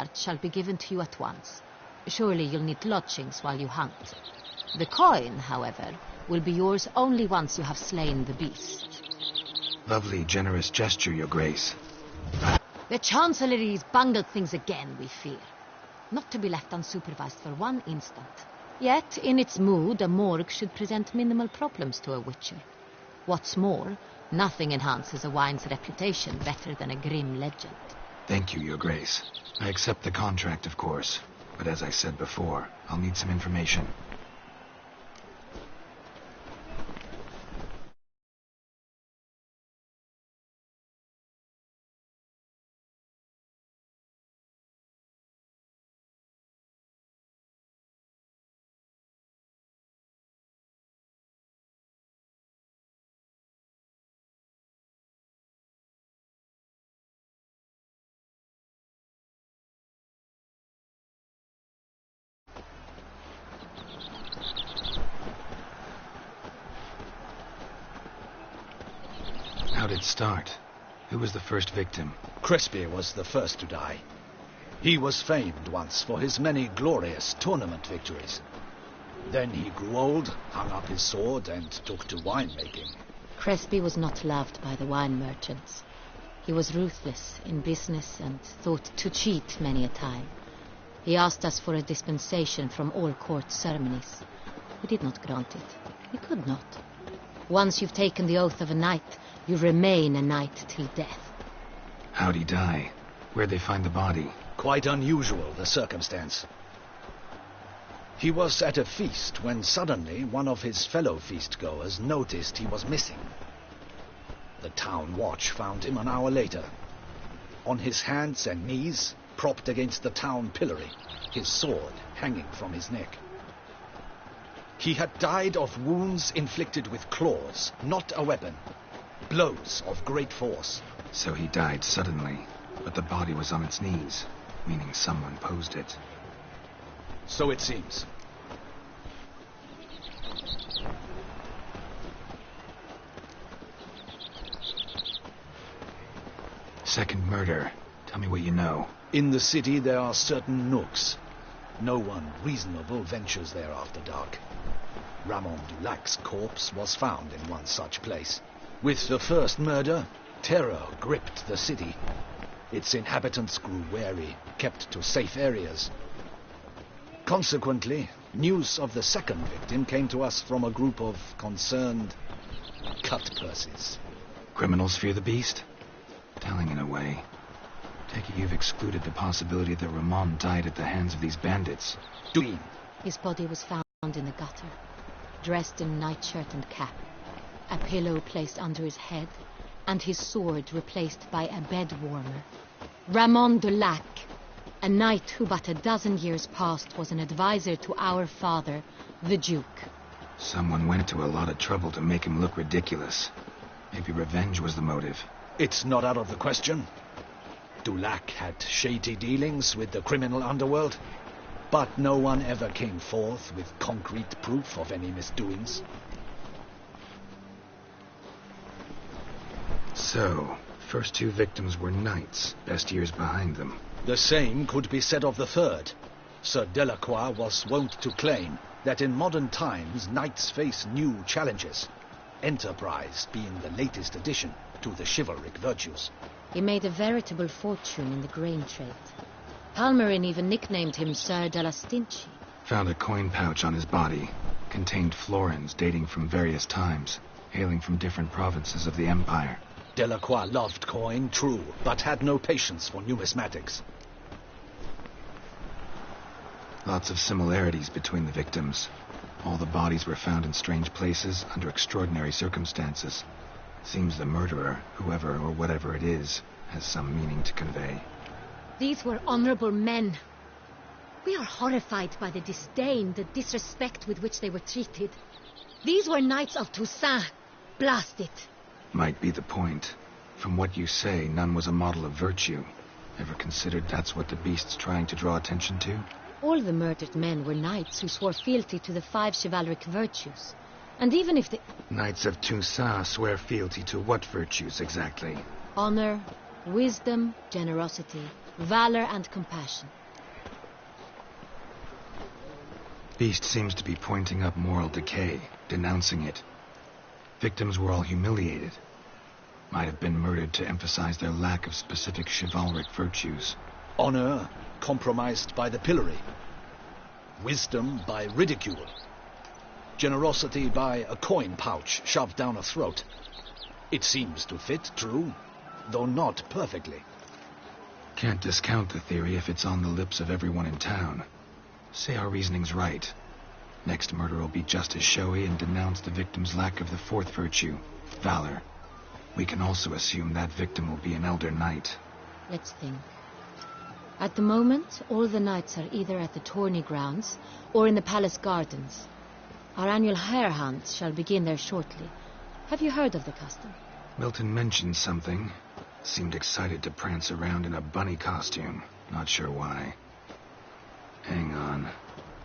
heart shall be given to you at once. Surely you'll need lodgings while you hunt. The coin, however, will be yours only once you have slain the beast. Lovely, generous gesture, Your Grace. The Chancellery's bungled things again, we fear. Not to be left unsupervised for one instant. Yet, in its mood, a morgue should present minimal problems to a witcher. What's more, nothing enhances a wine's reputation better than a grim legend. Thank you, Your Grace. I accept the contract, of course. But as I said before, I'll need some information. How did it start? Who was the first victim? Crespi was the first to die. He was famed once for his many glorious tournament victories. Then he grew old, hung up his sword, and took to winemaking. Crespi was not loved by the wine merchants. He was ruthless in business and thought to cheat many a time. He asked us for a dispensation from all court ceremonies. We did not grant it. We could not. Once you've taken the oath of a knight, you remain a knight till death. How'd he die? Where'd they find the body? Quite unusual, the circumstance. He was at a feast when suddenly one of his fellow feast-goers noticed he was missing. The town watch found him an hour later. On his hands and knees, propped against the town pillory, his sword hanging from his neck. He had died of wounds inflicted with claws, not a weapon. Blows of great force. So he died suddenly, but the body was on its knees, meaning someone posed it. So it seems. Second murder. Tell me what you know. In the city there are certain nooks. No one reasonable ventures there after dark. Ramon Dulac's corpse was found in one such place. With the first murder, terror gripped the city. Its inhabitants grew wary, kept to safe areas. Consequently, news of the second victim came to us from a group of concerned cut-purses. Criminals fear the beast? Telling in a way. Take it you've excluded the possibility that Ramon died at the hands of these bandits. Duin. His body was found in the gutter, dressed in nightshirt and cap, a pillow placed under his head, and his sword replaced by a bed warmer. Ramon Dulac, a knight who but a dozen years past was an advisor to our father, the Duke. Someone went to a lot of trouble to make him look ridiculous. Maybe revenge was the motive. It's not out of the question. Dulac had shady dealings with the criminal underworld, but no one ever came forth with concrete proof of any misdoings. So, first two victims were knights, best years behind them. The same could be said of the third. Sir Delacroix was wont to claim that in modern times knights face new challenges, enterprise being the latest addition to the chivalric virtues. He made a veritable fortune in the grain trade. Palmerin even nicknamed him Sir de la Stinchi. Found a coin pouch on his body. Contained florins dating from various times, hailing from different provinces of the Empire. Delacroix loved coin, true, but had no patience for numismatics. Lots of similarities between the victims. All the bodies were found in strange places under extraordinary circumstances. Seems the murderer, whoever or whatever it is, has some meaning to convey. These were honorable men. We are horrified by the disdain, the disrespect with which they were treated. These were knights of Toussaint. Blast it. Might be the point. From what you say, none was a model of virtue. Ever considered that's what the beast's trying to draw attention to? All the murdered men were knights who swore fealty to the 5 chivalric virtues. And even if the... Knights of Toussaint swear fealty to what virtues exactly? Honor, wisdom, generosity, Valor and compassion. Beast seems to be pointing up moral decay, denouncing it. Victims were all humiliated. Might have been murdered to emphasize their lack of specific chivalric virtues. Honor compromised by the pillory. Wisdom by ridicule. Generosity by a coin pouch shoved down a throat. It seems to fit, true, though not perfectly. Can't discount the theory if it's on the lips of everyone in town. Say our reasoning's right. Next murder will be just as showy and denounce the victim's lack of the fourth virtue, valor. We can also assume that victim will be an elder knight. Let's think. At the moment, all the knights are either at the tourney grounds or in the palace gardens. Our annual hare hunt shall begin there shortly. Have you heard of the custom? Milton mentioned something. Seemed excited to prance around in a bunny costume. Not sure why. Hang on.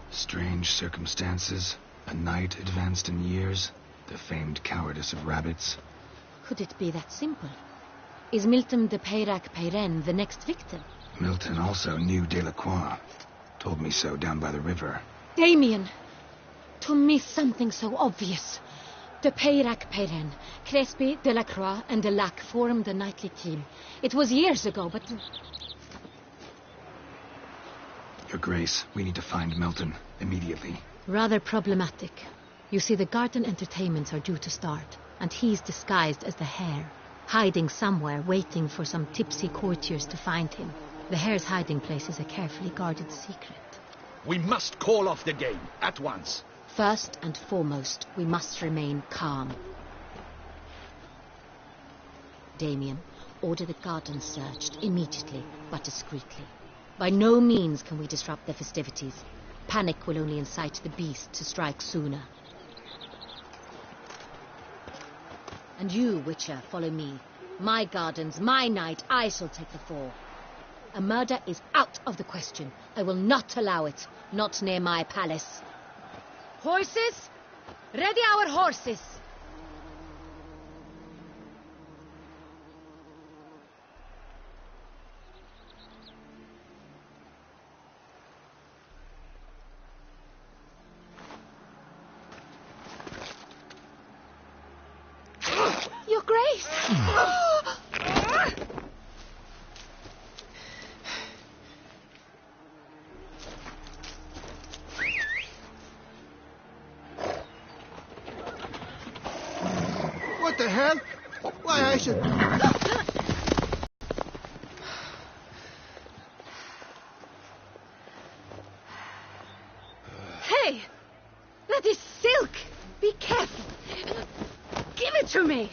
Strange circumstances. A knight advanced in years. The famed cowardice of rabbits. Could it be that simple? Is Milton de Peyrac-Peyren the next victim? Milton also knew Delacroix. Told me so down by the river. Damien! To me something so obvious. De Peyrac-Peyren, Crespi, Delacroix, and Delac formed the knightly team. It was years ago, but... Your Grace, we need to find Milton, immediately. Rather problematic. You see, the garden entertainments are due to start, and he's disguised as the hare, hiding somewhere, waiting for some tipsy courtiers to find him. The hare's hiding place is a carefully guarded secret. We must call off the game, at once. First and foremost, we must remain calm. Damien, order the garden searched immediately, but discreetly. By no means can we disrupt the festivities. Panic will only incite the beast to strike sooner. And you, Witcher, follow me. My gardens, my night, I shall take the fall. A murder is out of the question. I will not allow it, not near my palace. Horses! Ready our horses! Your Grace! What the hell? Why, I should... Hey! That is silk! Be careful! Give it to me!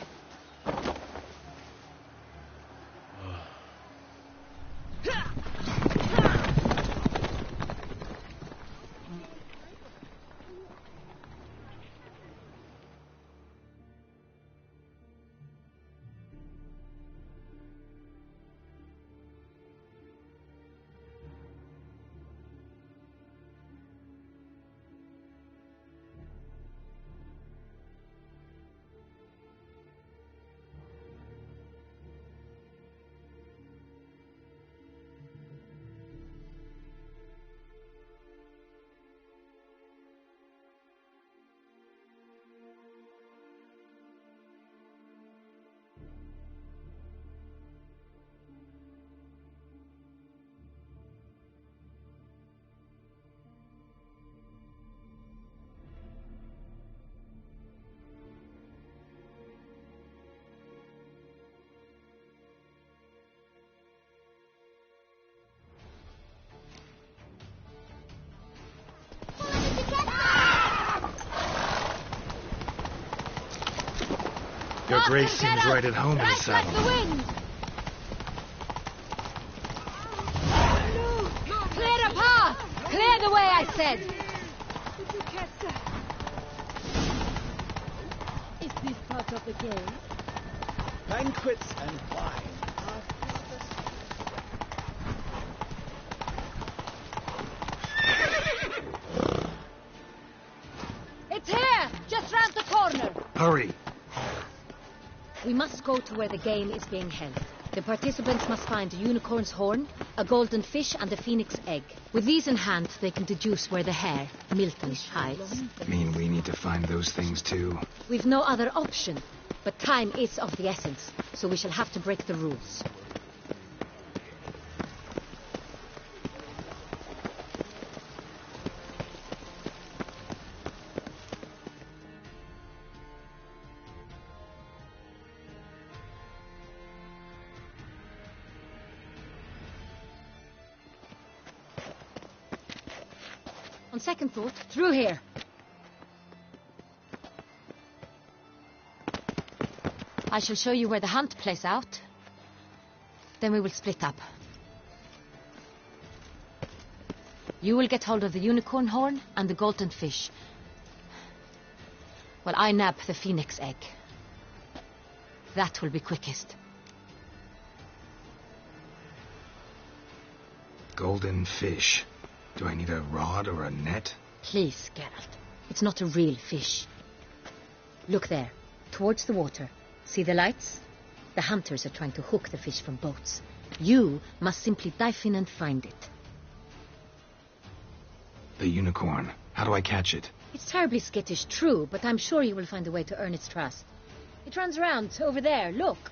Your Grace seems right at home in the saddle. Like the wind! Clear a path! Clear the way, I said! Is this part of the game? Banquets and wine. It's here! Just round the corner! Hurry! We must go to where the game is being held. The participants must find a unicorn's horn, a golden fish, and a phoenix egg. With these in hand, they can deduce where the hare, Milton, hides. Mean we need to find those things too? We've no other option, but time is of the essence, so we shall have to break the rules. On second thought, through here. I shall show you where the hunt plays out. Then we will split up. You will get hold of the unicorn horn and the golden fish. While I nab the phoenix egg. That will be quickest. Golden fish. Do I need a rod or a net? Please, Geralt. It's not a real fish. Look there, towards the water. See the lights? The hunters are trying to hook the fish from boats. You must simply dive in and find it. The unicorn. How do I catch it? It's terribly skittish, true, but I'm sure you will find a way to earn its trust. It runs around over there, look.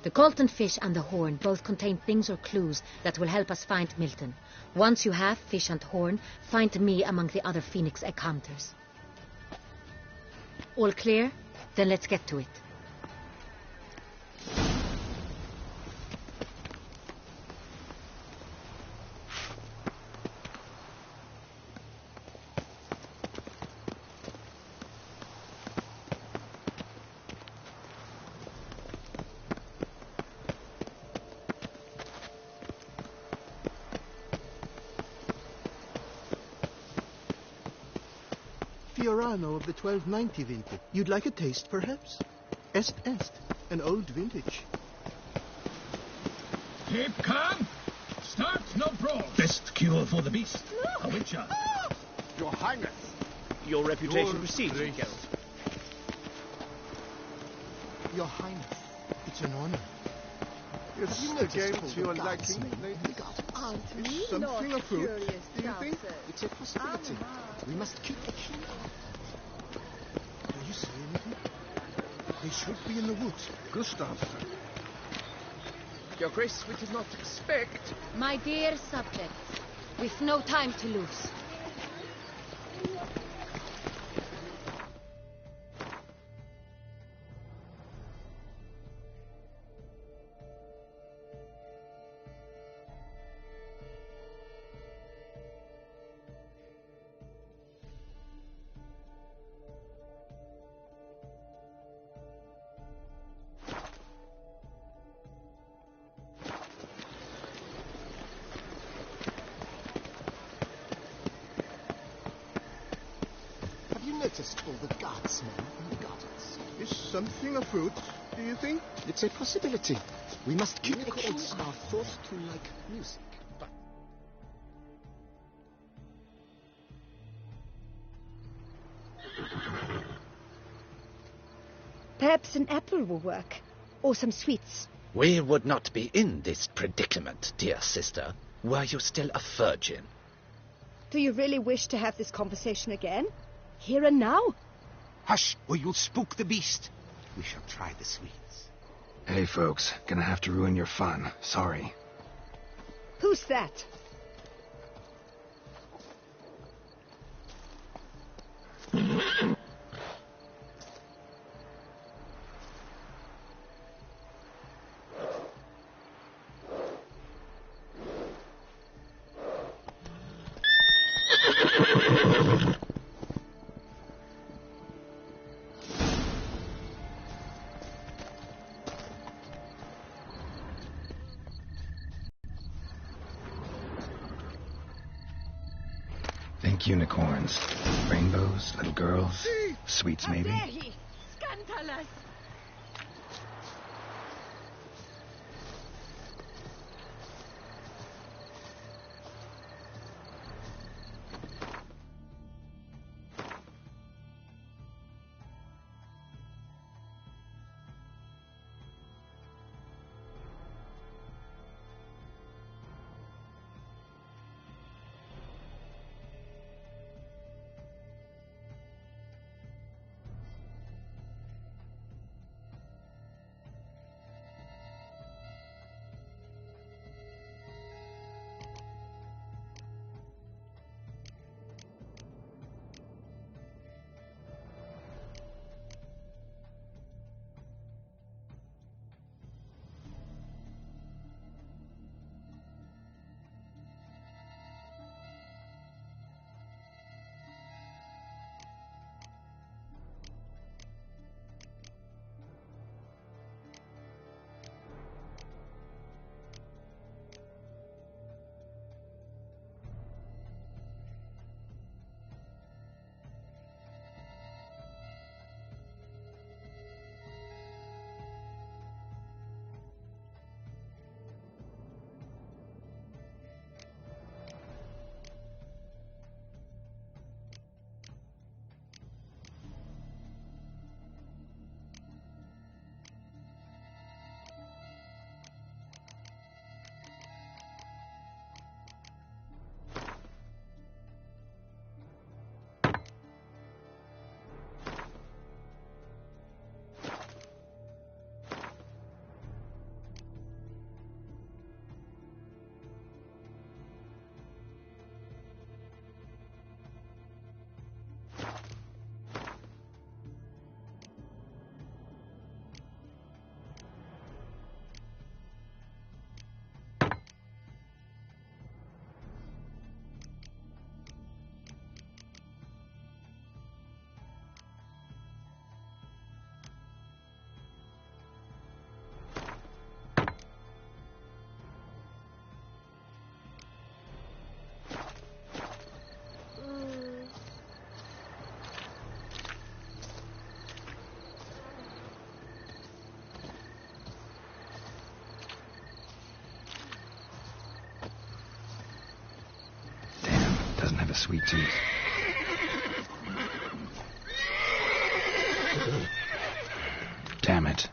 The golden fish and the horn both contain things or clues that will help us find Milton. Once you have fish and horn, find me among the other phoenix egg hunters. All clear? Then let's get to it. Fiorano of the 1290 vintage. You'd like a taste, perhaps? Est, an old vintage. Keep calm. Start no brawl. Best cure for the beast. A witcher. Your Highness. Your reputation precedes you, Geralt. Your Highness, it's an honor. It's the game to your liking, ladies. Is something a fruit, do you think? It's a possibility. We must keep a keen eye. Do you see anything? They should be in the woods. Gustav. Your Grace, we did not expect. My dear subjects, we've no time to lose. Noticed all the guardsmen in the gardens. Is something a fruit, do you think? It's a possibility. We must keep a keen Unicorns eye. are thought to like music, but Perhaps an apple will work. Or some sweets. We would not be in this predicament, dear sister, were you still a virgin. Do you really wish to have this conversation again? Here and now? hush, or you'll spook the beast. We shall try the sweets. Hey, folks. Gonna have to ruin your fun. Sorry. Who's that? Think unicorns. Rainbows, little girls. Sweets, maybe. How dare he? Scandalous! the sweet tooth. Damn it.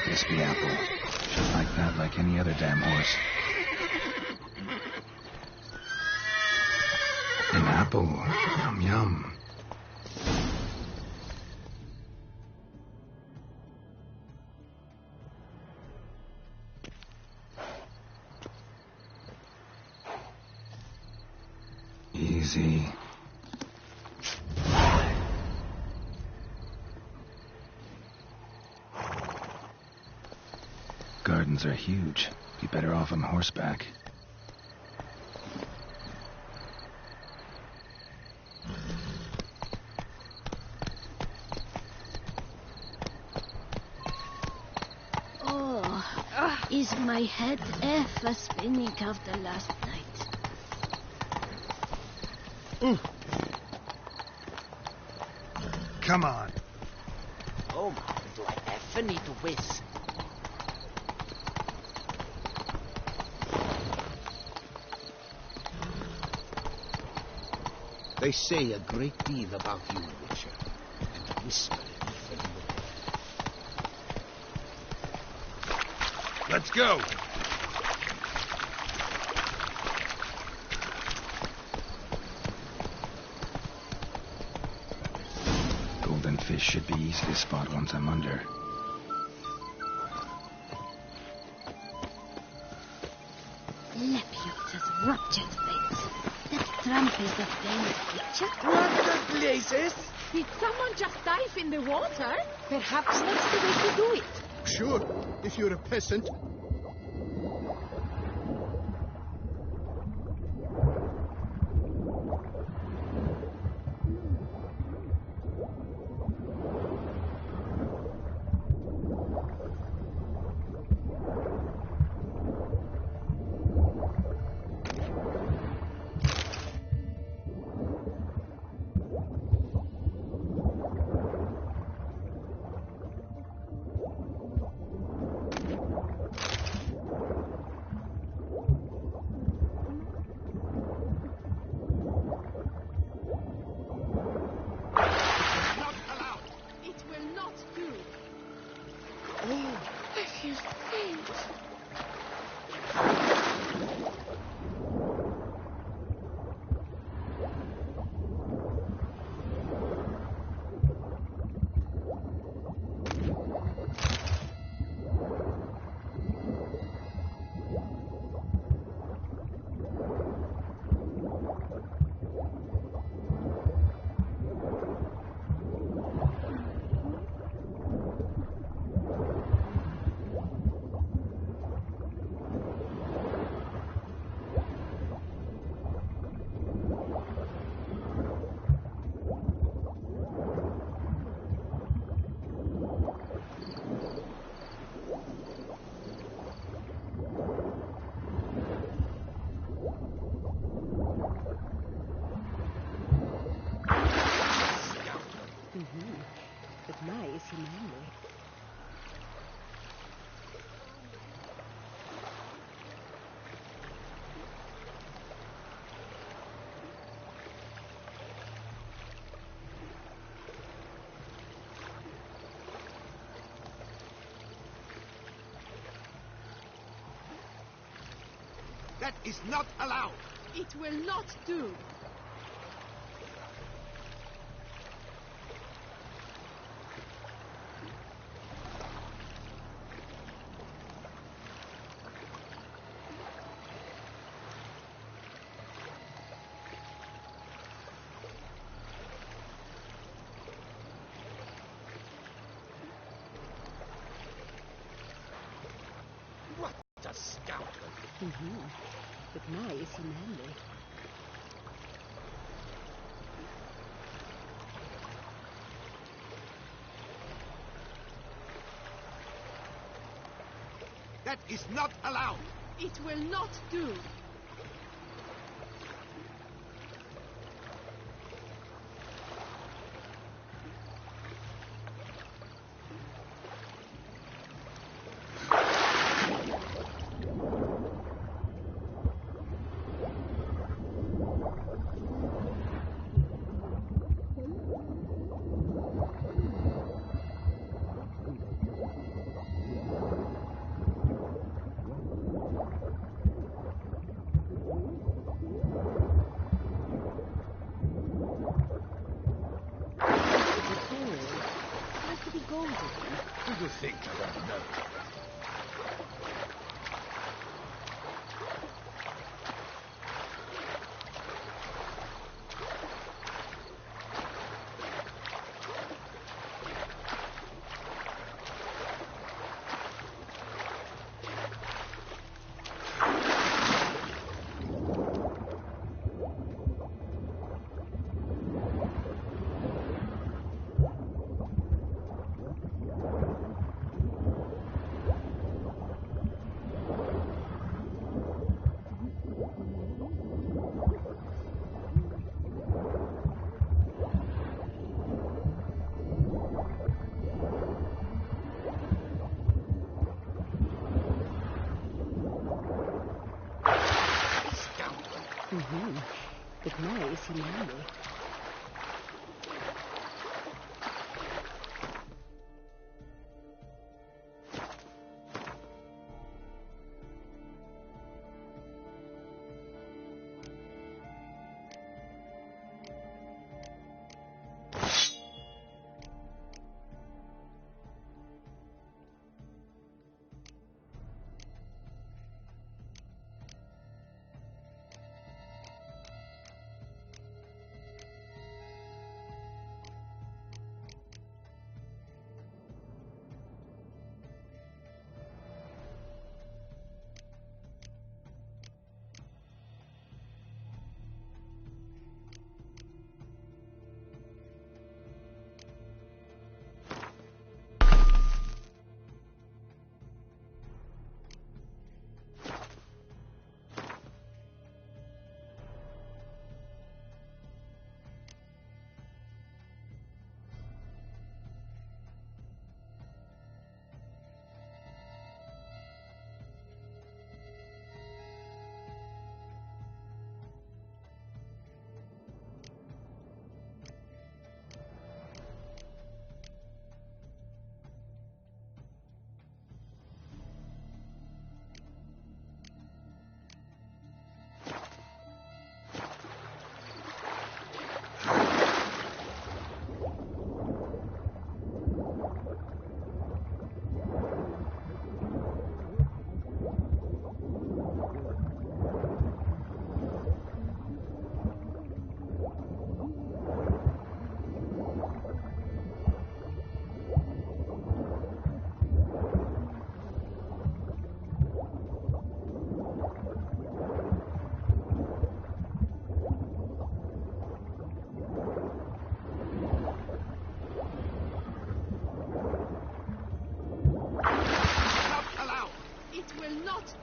This be Apple. Just like that, like any other damn horse. An apple. Yum yum. Easy. Gardens are huge. Be better off on horseback. Oh, is my head ever spinning after last night? Come on. Oh my, do I ever need to whiz? They say a great deal about you, Witcher, and whisper it from the dead. Let's go! Golden fish should be easy to spot once I'm under. Lepiota's ruptured face. That tramp is the famous picture. What the blazes? Did someone just dive in the water? Perhaps that's the way to do it. Sure, if you're a peasant. But my is he manly. That is not allowed! It will not do. mij is hij manly. That is not allowed. It will not do. Who do you think I don't know? Met mij is hij manly.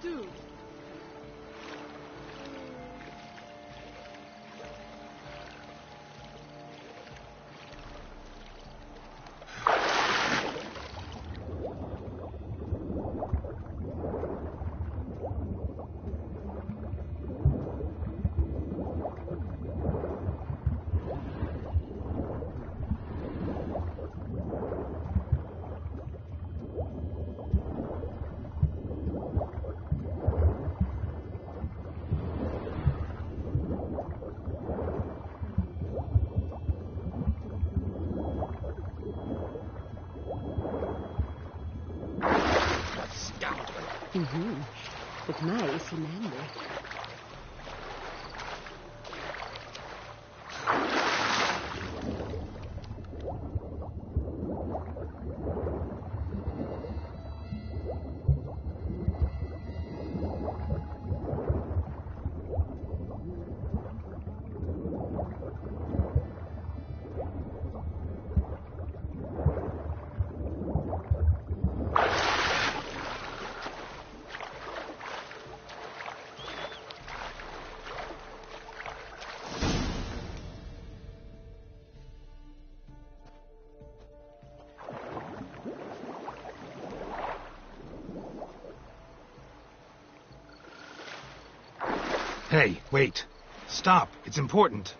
Do. Met mij is hij manly. Hey, wait. Stop. It's important.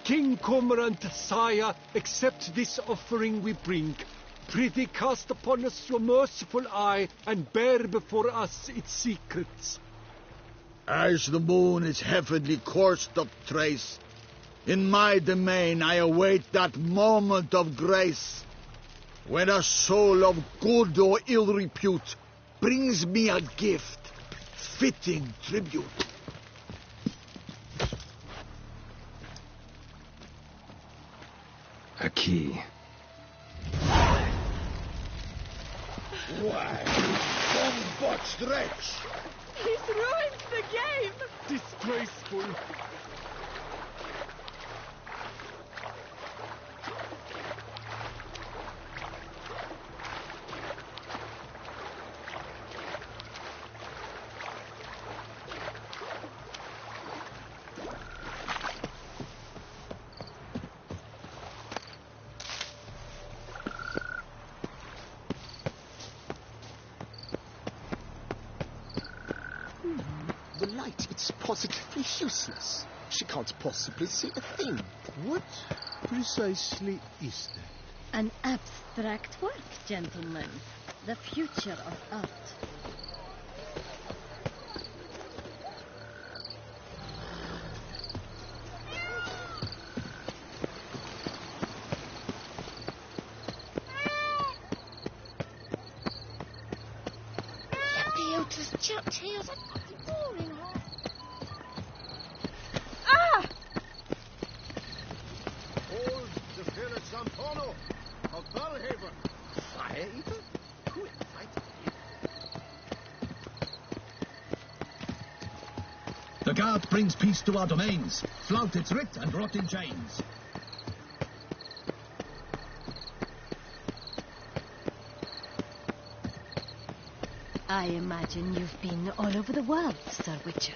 King Cormorant, sire, accept this offering we bring. Prithee cast upon us your merciful eye, and bear before us its secrets. As the moon its heavenly course doth trace, in my domain I await that moment of grace, when a soul of good or ill repute brings me a gift, fitting tribute. A key. Why, botched wretch! He's ruined the game! Disgraceful! The light, it's positively useless. She can't possibly see a thing. What precisely is that? An abstract work, gentlemen. The future of art. Ah! Hold the Philip Sampono of Valhaven. Fire eater? Who invited you? The guard brings peace to our domains. Flout its writ and rot in chains. I imagine you've been all over the world, Sir Witcher.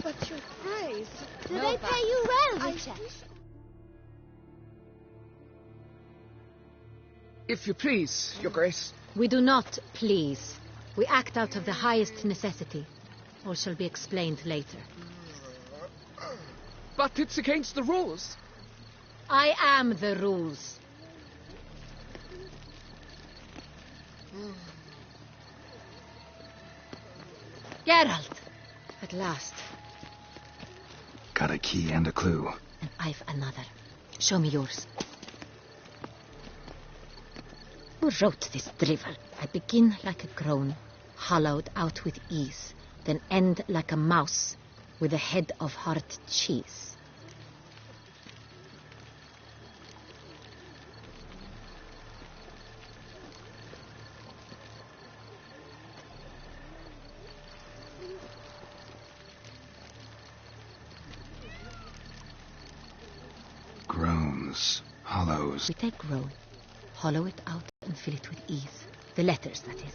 But your praise. Do they pay you well, Witcher? If you please, Your Grace. We do not please. We act out of the highest necessity. All shall be explained later. But it's against the rules. I am the rules. Geralt! At last. Got a key and a clue. And I've another. Show me yours. Who wrote this drivel? I begin like a groan, hollowed out with ease, then end like a mouse with a head of hard cheese. Groans. Hollows. We take groan, hollow it out and fill it with ease. The letters, that is.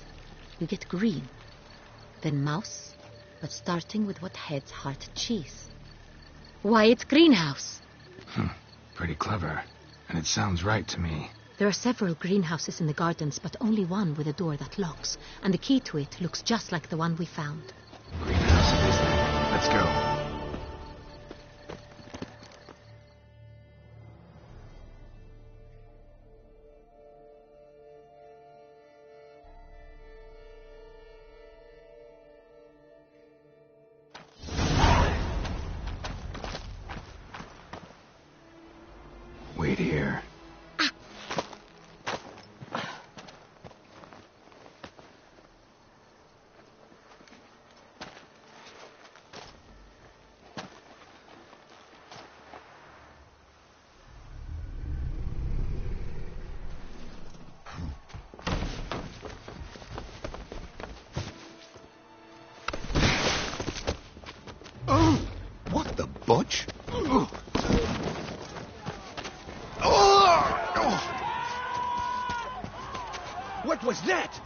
You get green. Then mouse, but starting with what heads hard cheese. Why, it's greenhouse. Pretty clever. And it sounds right to me. There are several greenhouses in the gardens, but only one with a door that locks. And the key to it looks just like the one we found. Greenhouse it is then. Let's go. Wait here. budge? What was that?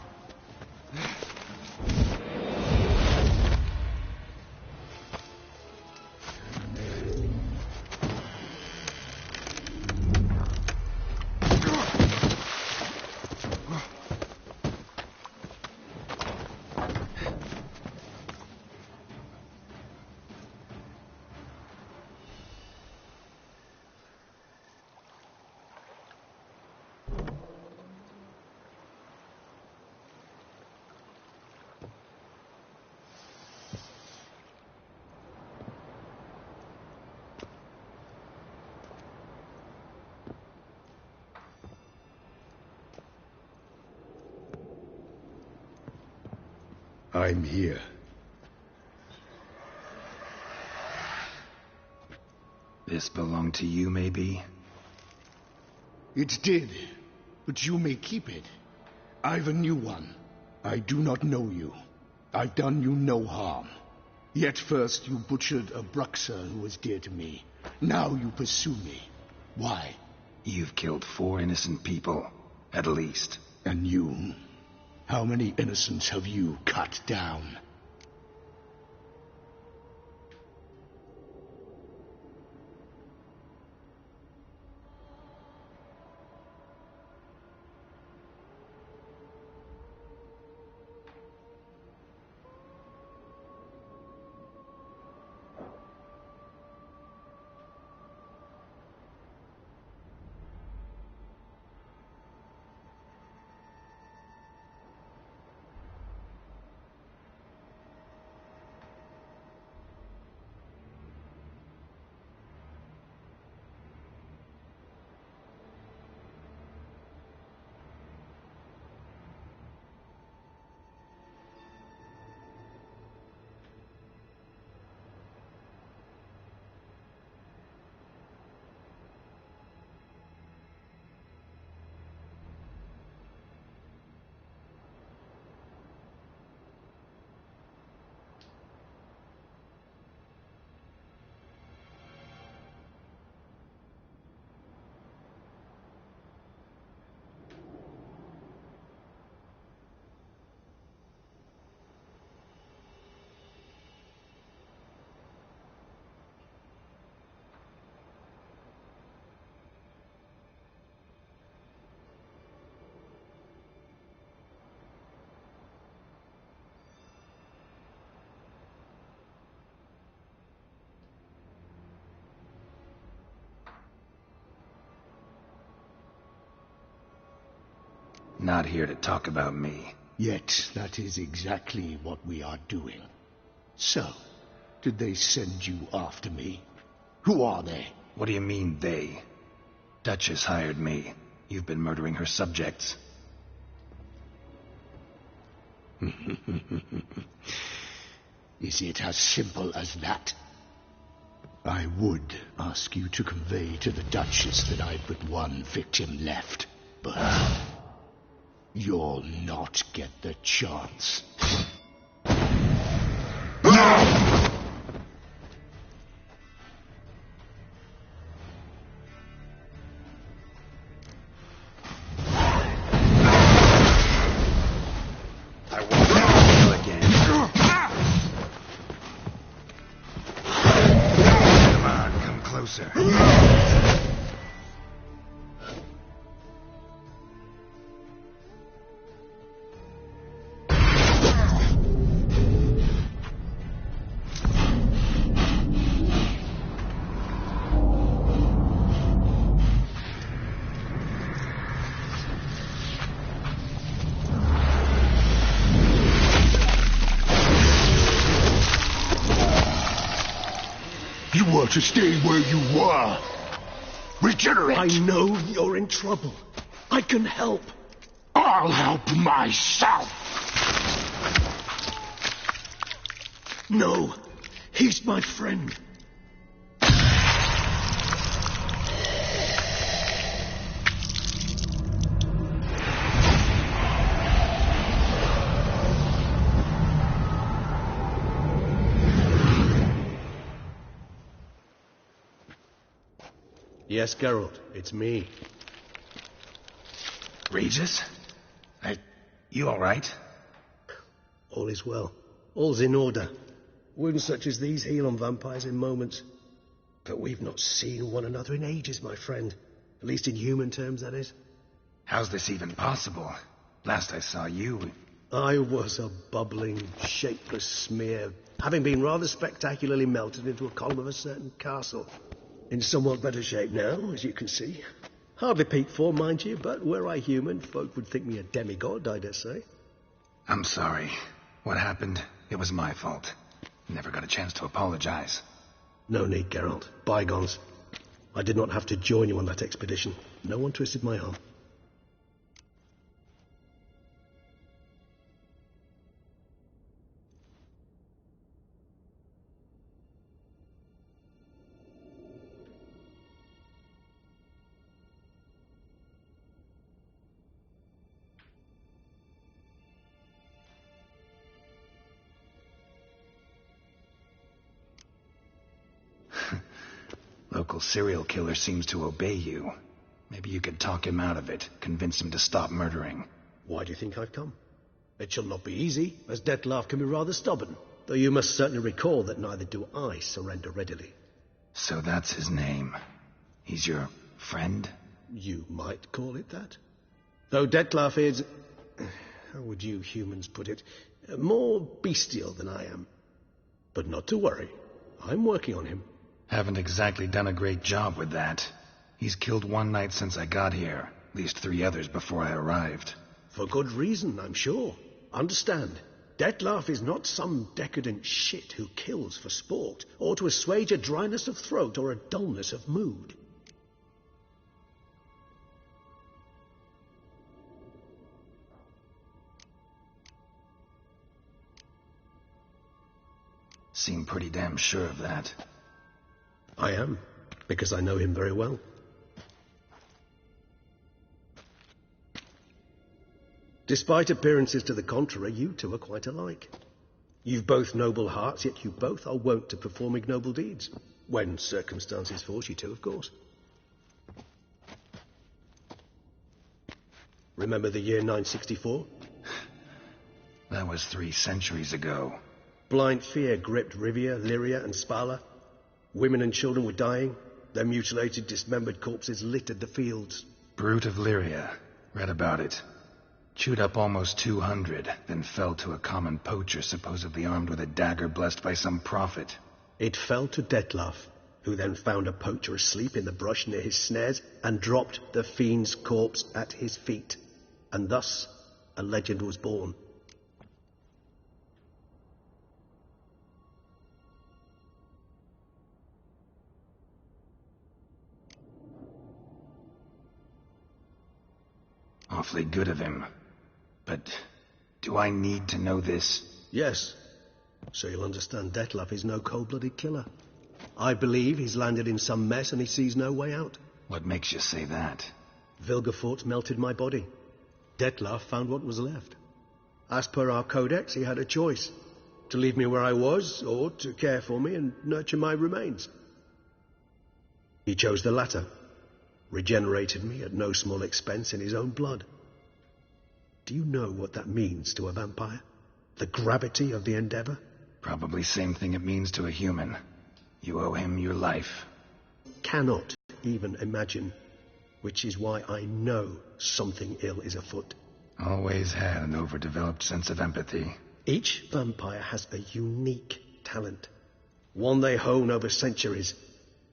I'm here. This belonged to you, maybe? It did, but you may keep it. I've a new one. I do not know you. I've done you no harm. Yet first you butchered a Bruxer who was dear to me. Now you pursue me. Why? You've killed 4 innocent people, at least. And you? How many innocents have you cut down? Not here to talk about me. Yet that is exactly what we are doing. So, did they send you after me? Who are they? What do you mean, they? Duchess hired me. You've been murdering her subjects. Is it as simple as that? I would ask you to convey to the Duchess that I've but one victim left, but you'll not get the chance. To stay where you were. Regenerate. I know you're in trouble. I can help. I'll help myself. No, he's my friend. Yes, Geralt, it's me. Regis? You all right? All is well. All's in order. Wounds such as these heal on vampires in moments. But we've not seen one another in ages, my friend. At least in human terms, that is. How's this even possible? Last I saw you... I was a bubbling, shapeless smear, having been rather spectacularly melted into a column of a certain castle. In somewhat better shape now, as you can see. Hardly peak form, mind you, but were I human, folk would think me a demigod, I dare say. I'm sorry. What happened, it was my fault. Never got a chance to apologize. No need, Geralt. Bygones. I did not have to join you on that expedition. No one twisted my arm. Local serial killer seems to obey you. Maybe you could talk him out of it, convince him to stop murdering. Why do you think I've come? It shall not be easy, as Dettlaff can be rather stubborn. Though you must certainly recall that neither do I surrender readily. So that's his name. He's your friend? You might call it that. Though Dettlaff is... how would you humans put it? More bestial than I am. But not to worry. I'm working on him. Haven't exactly done a great job with that. He's killed one knight since I got here. At least 3 others before I arrived. For good reason, I'm sure. Understand, Dettlaff is not some decadent shit who kills for sport, or to assuage a dryness of throat or a dullness of mood. Seem pretty damn sure of that. I am, because I know him very well. Despite appearances to the contrary, you two are quite alike. You've both noble hearts, yet you both are wont to perform ignoble deeds. When circumstances force you to, of course. Remember the year 964? That was 3 centuries ago. Blind fear gripped Rivia, Lyria, and Spala. Women and children were dying. Their mutilated, dismembered corpses littered the fields. Brute of Lyria. Read about it. Chewed up almost 200, then fell to a common poacher supposedly armed with a dagger blessed by some prophet. It fell to Dettlaff, who then found a poacher asleep in the brush near his snares and dropped the fiend's corpse at his feet. And thus, a legend was born. Awfully good of him. But do I need to know this? Yes. So you'll understand Dettlaff is no cold-blooded killer. I believe he's landed in some mess and he sees no way out. What makes you say that? Vilgefortz melted my body. Dettlaff found what was left. As per our codex, he had a choice. To leave me where I was, or to care for me and nurture my remains. He chose the latter. Regenerated me at no small expense in his own blood. Do you know what that means to a vampire? The gravity of the endeavor? Probably same thing it means to a human. You owe him your life. Cannot even imagine. Which is why I know something ill is afoot. Always had an overdeveloped sense of empathy. Each vampire has a unique talent. One they hone over centuries.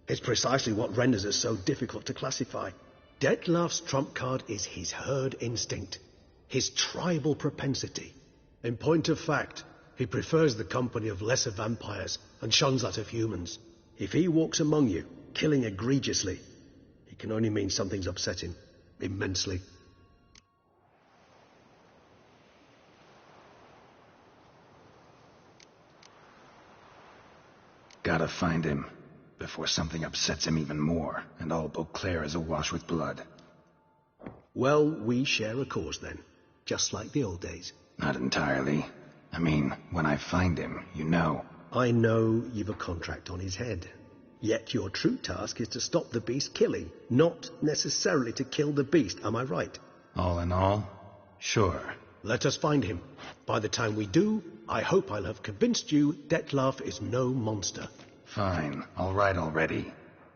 It's precisely what renders us so difficult to classify. Dettlaff's trump card is his herd instinct, his tribal propensity. In point of fact, he prefers the company of lesser vampires and shuns that of humans. If he walks among you, killing egregiously, it can only mean something's upset him, immensely. Gotta find him. Before something upsets him even more, and all Beauclair is awash with blood. Well, we share a cause then, just like the old days. Not entirely. I mean, when I find him, you know. I know you've a contract on his head. Yet your true task is to stop the beast killing, not necessarily to kill the beast, am I right? All in all, sure. Let us find him. By the time we do, I hope I'll have convinced you Detlef is no monster. Fine, all right already.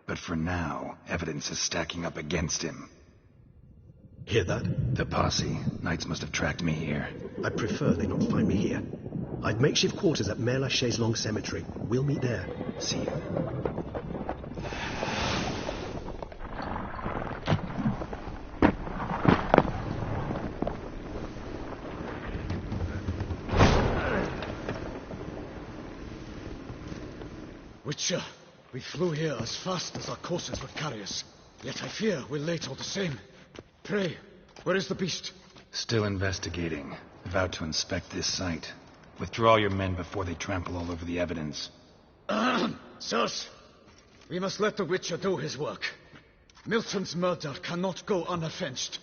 But for now, evidence is stacking up against him. Hear that? The posse. Knights must have tracked me here. I'd prefer they not find me here. I'd makeshift quarters at Mère Lachaise Long Cemetery. We'll meet there. See you. Witcher, we flew here as fast as our courses would carry us. Yet I fear we're late all the same. Pray, where is the beast? Still investigating. About to inspect this site. Withdraw your men before they trample all over the evidence. Sirs, we must let the Witcher do his work. Milton's murder cannot go unavenged.